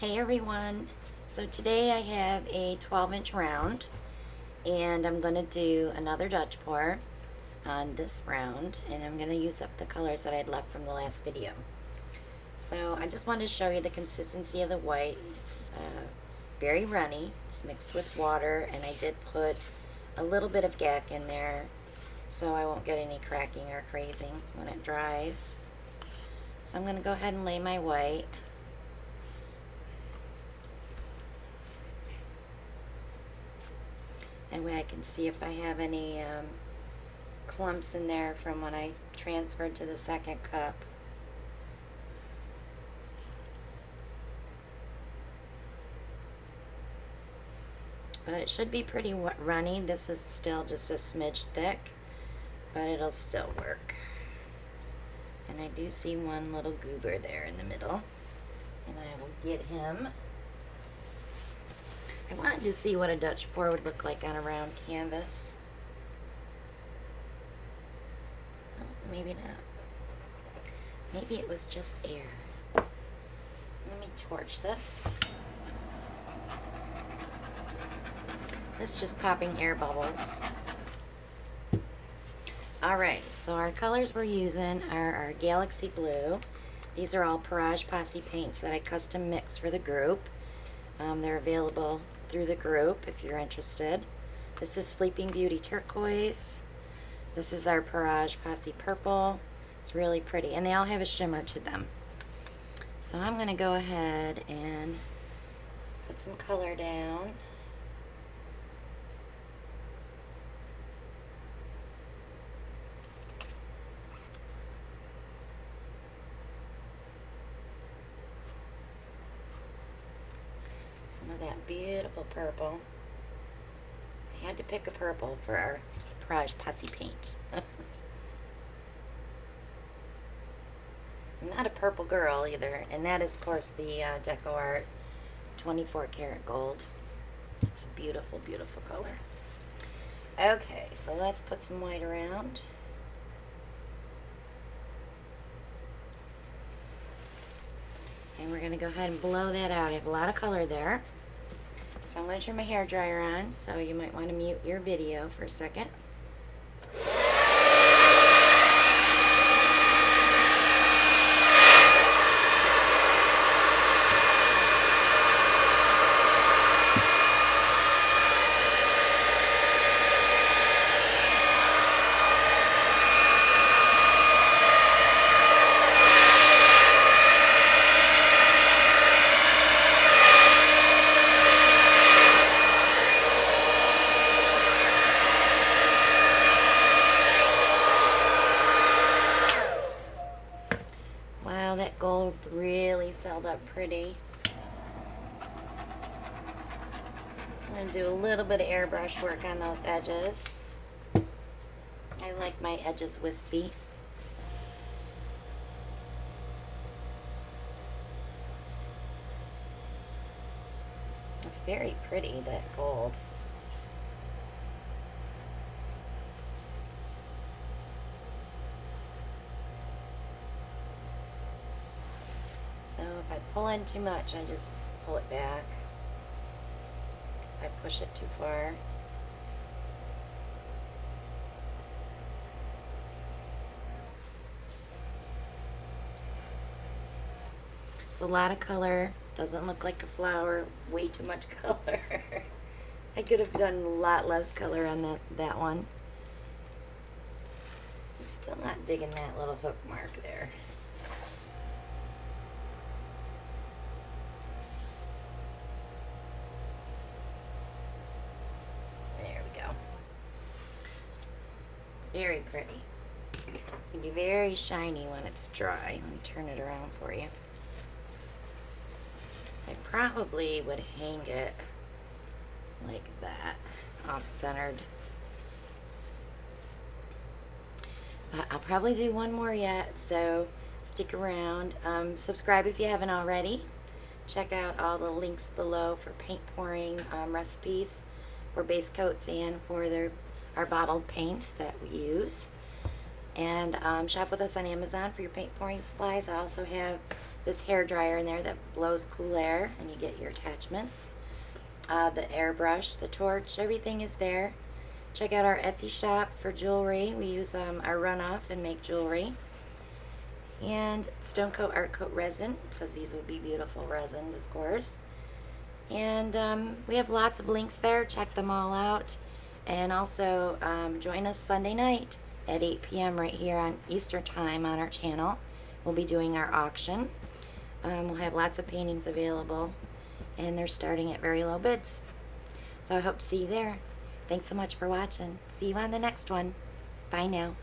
Hey everyone, so today I have a 12-inch round and I'm going to do another Dutch pour on this round, and I'm going to use up the colors that I'd left from the last video. So I just wanted to show you the consistency of the white. It's very runny, it's mixed with water, and I did put a little bit of gack in there so I won't get any cracking or crazing when it dries. So I'm going to go ahead and lay my white. That way I can see if I have any clumps in there from when I transferred to the second cup. But it should be pretty runny. This is still just a smidge thick, but it'll still work. And I do see one little goober there in the middle, and I will get him. I wanted to see what a Dutch pour would look like on a round canvas. Oh, maybe not. Maybe it was just air. Let me torch this. This is just popping air bubbles. Alright, so our colors we're using are our Galaxy Blue. These are all Parage Posse paints that I custom mix for the group. They're available through the group if you're interested. This is Sleeping Beauty Turquoise. This is our Parage Posse Purple. It's really pretty, and they all have a shimmer to them. So I'm going to go ahead and put some color down. Some of that beautiful purple. I had to pick a purple for our Parage Posse paint. I'm not a purple girl either, and that is, of course, the Deco Art 24 karat gold. It's a beautiful, beautiful color. Okay, so let's put some white around. And we're going to go ahead and blow that out. I have a lot of color there. So I'm going to turn my hair dryer on, so you might want to mute your video for a second. Wow, that gold really selled up pretty. I'm going to do a little bit of airbrush work on those edges. I like my edges wispy. It's very pretty, that gold. So if I pull in too much, I just pull it back. If I push it too far. It's a lot of color. Doesn't look like a flower. Way too much color. I could have done a lot less color on that one. I'm still not digging that little hook mark there. Very pretty. It's going to be very shiny when it's dry. Let me turn it around for you. I probably would hang it like that, off-centered. But I'll probably do one more yet, so stick around. Subscribe if you haven't already. Check out all the links below for paint pouring recipes for base coats and for our bottled paints that we use. And shop with us on Amazon for your paint pouring supplies. I also have this hair dryer in there that blows cool air, and you get your attachments. The airbrush, the torch, everything is there. Check out our Etsy shop for jewelry. We use our runoff and make jewelry. And Stone Coat Art Coat resin, because these would be beautiful resin, of course. And we have lots of links there. Check them all out. And also join us Sunday night at 8 p.m. right here on Eastern Time on our channel. We'll be doing our auction. We'll have lots of paintings available, and they're starting at very low bids. So I hope to see you there. Thanks so much for watching. See you on the next one. Bye now.